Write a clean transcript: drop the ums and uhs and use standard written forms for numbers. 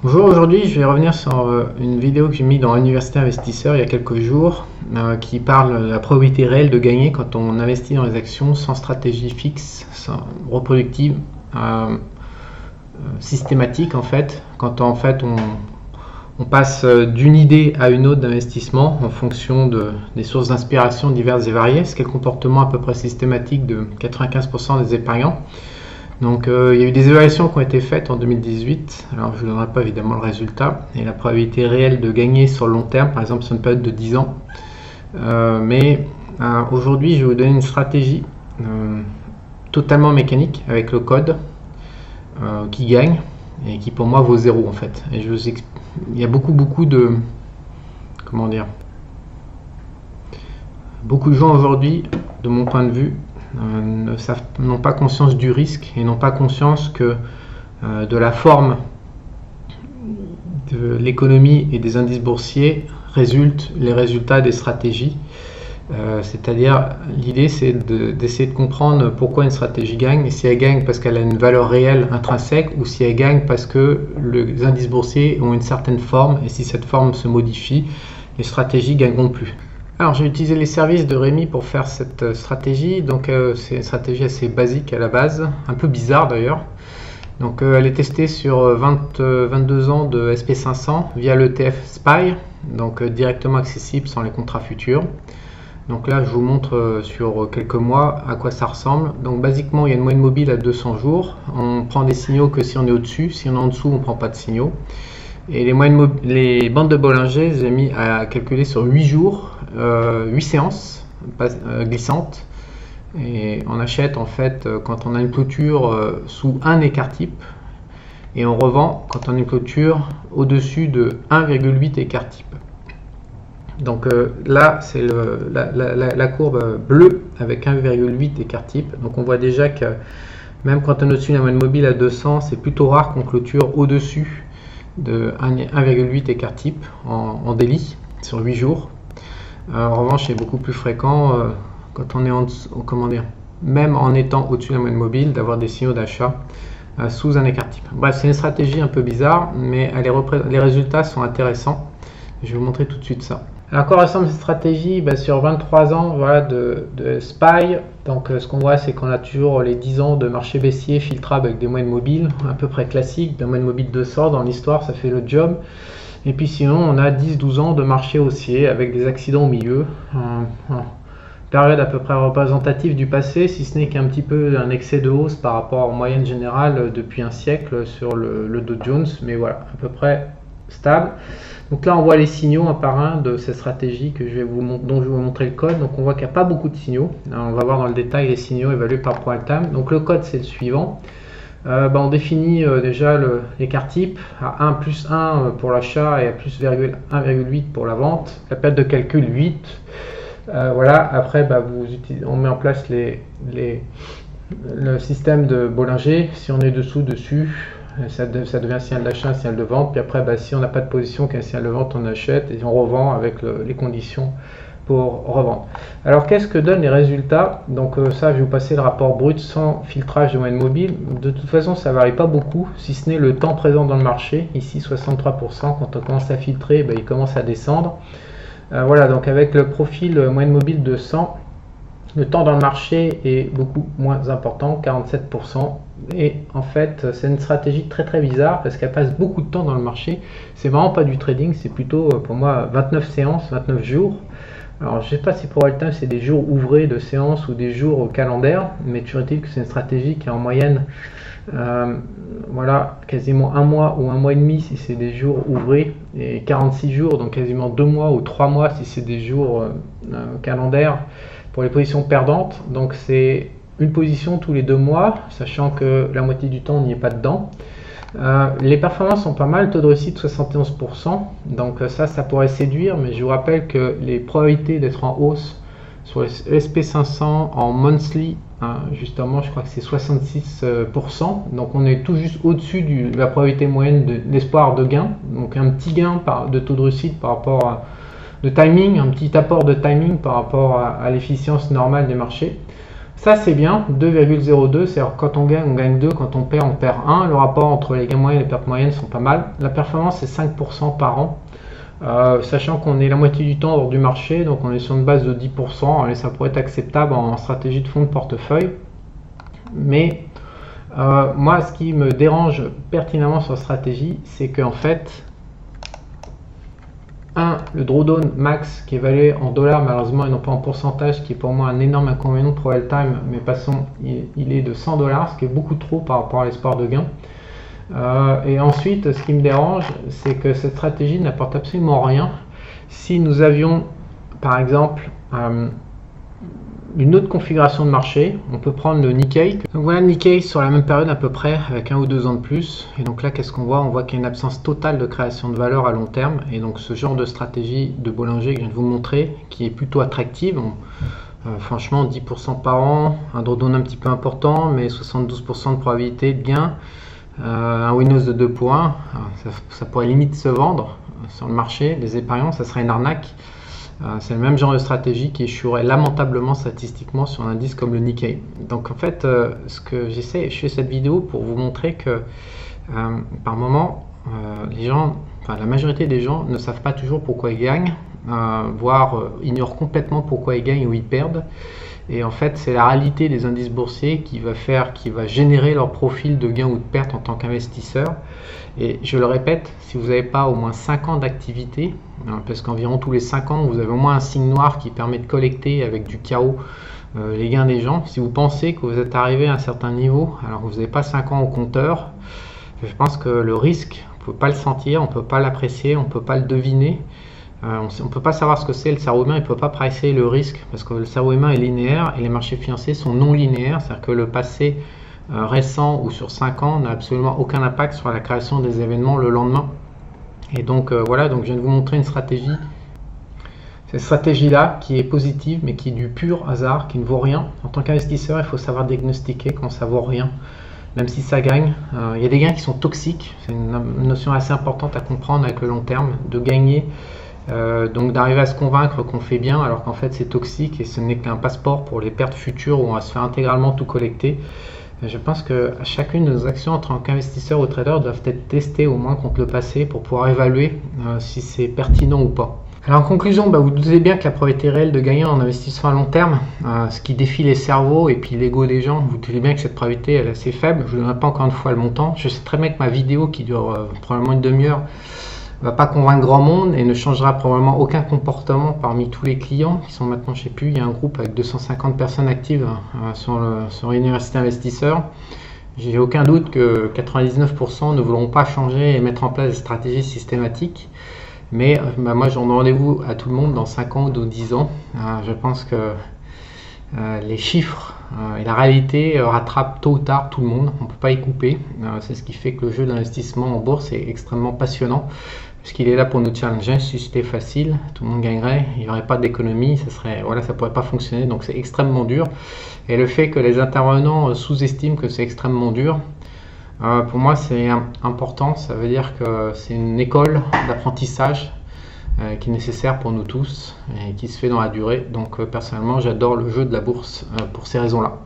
Bonjour, aujourd'hui je vais revenir sur une vidéo que j'ai mise dans Université Investisseur il y a quelques jours qui parle de la probabilité réelle de gagner quand on investit dans les actions sans stratégie fixe, sans reproductive, systématique en fait, quand on passe d'une idée à une autre d'investissement en fonction des sources d'inspiration diverses et variées, ce qui est le comportement à peu près systématique de 95% des épargnants. Donc il y a eu des évaluations qui ont été faites en 2018, alors je ne vous donnerai pas évidemment le résultat, et la probabilité réelle de gagner sur le long terme, par exemple sur une période de 10 ans. Aujourd'hui je vais vous donner une stratégie totalement mécanique avec le code qui gagne et qui pour moi vaut 0 en fait. Et il y a beaucoup de... comment dire, beaucoup de gens aujourd'hui, de mon point de vue, n'ont pas conscience du risque et n'ont pas conscience que de la forme de l'économie et des indices boursiers résultent les résultats des stratégies. C'est-à-dire, l'idée c'est d'essayer de comprendre pourquoi une stratégie gagne, et si elle gagne parce qu'elle a une valeur réelle intrinsèque, ou si elle gagne parce que les indices boursiers ont une certaine forme, et si cette forme se modifie, les stratégies gagneront plus. Alors j'ai utilisé les services de Rémi pour faire cette stratégie, donc c'est une stratégie assez basique à la base, un peu bizarre d'ailleurs. Donc elle est testée sur 22 ans de SP500 via l'ETF SPY, donc directement accessible sans les contrats futurs. Donc là je vous montre sur quelques mois à quoi ça ressemble. Donc basiquement il y a une moyenne mobile à 200 jours, on prend des signaux que si on est au-dessus, si on est en dessous on ne prend pas de signaux. Et les bandes de Bollinger, j'ai mis à calculer sur 8 jours, 8 séances glissantes. Et on achète en fait quand on a une clôture sous un écart type. Et on revend quand on a une clôture au-dessus de 1,8 écart type. Donc là, c'est la courbe bleue avec 1,8 écart type. Donc on voit déjà que même quand on est au-dessus de la moyenne mobile à 200, c'est plutôt rare qu'on clôture au-dessus de 1,8 écart type en daily sur 8 jours. En revanche, c'est beaucoup plus fréquent quand on est comment dire, même en étant au-dessus de la moyenne mobile, d'avoir des signaux d'achat sous un écart type. Bref, c'est une stratégie un peu bizarre, mais les résultats sont intéressants. Je vais vous montrer tout de suite ça. Alors, à quoi ressemble cette stratégie? Sur 23 ans voilà, de SPY, donc ce qu'on voit c'est qu'on a toujours les 10 ans de marché baissier filtrable avec des moyennes mobiles, à peu près classiques, d'un moyenne mobile 200 dans l'histoire, ça fait le job. Et puis sinon on a 10-12 ans de marché haussier avec des accidents au milieu, période à peu près représentative du passé, si ce n'est qu'un petit peu un excès de hausse par rapport aux moyennes générales depuis un siècle sur le Dow Jones, mais voilà, à peu près stable. Donc là on voit les signaux un par un de cette stratégie dont je vais vous montrer le code. Donc on voit qu'il n'y a pas beaucoup de signaux. Alors, on va voir dans le détail les signaux évalués par ProAltame. Donc le code c'est le suivant. On définit déjà l'écart type à 1 plus 1 pour l'achat et à plus 1,8 pour la vente. La période de calcul 8. Voilà, après on met en place le système de Bollinger. Si on est dessous, dessus, ça devient un signal d'achat, un signal de vente. Puis après, si on n'a pas de position qu'un signal de vente, on achète et on revend avec les conditions pour revendre. Alors qu'est-ce que donnent les résultats? Donc ça, je vais vous passer le rapport brut sans filtrage de moyenne mobile. De toute façon, ça ne varie pas beaucoup, si ce n'est le temps présent dans le marché. Ici, 63%. Quand on commence à filtrer, il commence à descendre. Voilà, donc avec le profil moyenne mobile de 100, le temps dans le marché est beaucoup moins important, 47%. Et en fait, c'est une stratégie très bizarre parce qu'elle passe beaucoup de temps dans le marché. C'est vraiment pas du trading, c'est plutôt pour moi 29 séances, 29 jours. Alors je sais pas si pour Altin c'est des jours ouvrés de séances ou des jours au calendaire, mais toujours est-il que c'est une stratégie qui est en moyenne voilà, quasiment un mois ou un mois et demi si c'est des jours ouvrés, et 46 jours, donc quasiment 2 mois ou 3 mois si c'est des jours calendaires pour les positions perdantes. Donc c'est une position tous les 2 mois, sachant que la moitié du temps on n'y est pas dedans. Les performances sont pas mal, taux de réussite 71%, donc ça pourrait séduire, mais je vous rappelle que les probabilités d'être en hausse sur les SP500 en monthly, justement je crois que c'est 66%, donc on est tout juste au-dessus de la probabilité moyenne d'espoir de gain, donc un petit gain de taux de réussite par rapport à de timing, un petit apport de timing par rapport à l'efficience normale des marchés. Ça c'est bien, 2,02, c'est-à-dire quand on gagne 2, quand on perd 1. Le rapport entre les gains moyens et les pertes moyennes sont pas mal. La performance c'est 5% par an, sachant qu'on est la moitié du temps hors du marché, donc on est sur une base de 10%, et ça pourrait être acceptable en stratégie de fonds de portefeuille. Mais moi ce qui me dérange pertinemment sur la stratégie, c'est qu'en fait, le drawdown max qui est évalué en dollars malheureusement et non pas en pourcentage, qui est pour moi un énorme inconvénient pour L-Time, mais passons, il est de 100 $, ce qui est beaucoup trop par rapport à l'espoir de gain. Et ensuite, ce qui me dérange, c'est que cette stratégie n'apporte absolument rien. Si nous avions par exemple une autre configuration de marché, on peut prendre le Nikkei. Donc voilà le Nikkei sur la même période à peu près, avec 1 ou 2 ans de plus. Et donc là, qu'est-ce qu'on voit? On voit qu'il y a une absence totale de création de valeur à long terme. Et donc ce genre de stratégie de Bollinger que je viens de vous montrer, qui est plutôt attractive, franchement 10% par an, un drawdown un petit peu important, mais 72% de probabilité de gain, un win-loss de 2 pour 1, ça pourrait limite se vendre sur le marché des épargnants, ça serait une arnaque. C'est le même genre de stratégie qui échouerait lamentablement statistiquement sur un indice comme le Nikkei. Donc en fait, ce que je fais cette vidéo pour vous montrer que par moment, la majorité des gens ne savent pas toujours pourquoi ils gagnent, voire ignorent complètement pourquoi ils gagnent ou ils perdent. Et en fait, c'est la réalité des indices boursiers qui va générer leur profil de gain ou de perte en tant qu'investisseur. Et je le répète, si vous n'avez pas au moins 5 ans d'activité, parce qu'environ tous les 5 ans, vous avez au moins un signe noir qui permet de collecter avec du chaos les gains des gens. Si vous pensez que vous êtes arrivé à un certain niveau, alors que vous n'avez pas 5 ans au compteur, je pense que le risque, on ne peut pas le sentir, on ne peut pas l'apprécier, on ne peut pas le deviner. On ne peut pas savoir ce que c'est le cerveau humain, il ne peut pas pricer le risque parce que le cerveau humain est linéaire et les marchés financiers sont non linéaires, c'est-à-dire que le passé récent ou sur 5 ans n'a absolument aucun impact sur la création des événements le lendemain. Et donc voilà, donc je viens de vous montrer une stratégie, cette stratégie-là qui est positive mais qui est du pur hasard, qui ne vaut rien. En tant qu'investisseur, il faut savoir diagnostiquer quand ça ne vaut rien, même si ça gagne. Il y a des gains qui sont toxiques, c'est une notion assez importante à comprendre avec le long terme, de gagner. Donc d'arriver à se convaincre qu'on fait bien alors qu'en fait c'est toxique et ce n'est qu'un passeport pour les pertes futures où on va se faire intégralement tout collecter. Je pense que chacune de nos actions en tant qu'investisseur ou trader doivent être testées au moins contre le passé pour pouvoir évaluer si c'est pertinent ou pas. Alors en conclusion, vous doutez bien que la probabilité réelle de gagner en investissement à long terme, ce qui défie les cerveaux et puis l'ego des gens, vous doutez bien que cette probabilité elle est assez faible. Je ne donnerai pas encore une fois le montant. Je sais très bien que ma vidéo qui dure probablement une demi-heure ne va pas convaincre grand monde et ne changera probablement aucun comportement parmi tous les clients qui sont maintenant, je ne sais plus, il y a un groupe avec 250 personnes actives sur l'université investisseur. J'ai aucun doute que 99% ne voudront pas changer et mettre en place des stratégies systématiques. Mais moi, j'en donne rendez-vous à tout le monde dans 5 ans ou dans 10 ans. Je pense que les chiffres et la réalité rattrapent tôt ou tard tout le monde. On ne peut pas y couper. C'est ce qui fait que le jeu d'investissement en bourse est extrêmement passionnant. Parce qu'il est là pour nous challenger. Si c'était facile, tout le monde gagnerait. Il n'y aurait pas d'économie. Ça ne pourrait pas fonctionner. Donc c'est extrêmement dur. Et le fait que les intervenants sous-estiment que c'est extrêmement dur, pour moi c'est important. Ça veut dire que c'est une école d'apprentissage qui est nécessaire pour nous tous et qui se fait dans la durée. Donc personnellement j'adore le jeu de la bourse pour ces raisons-là.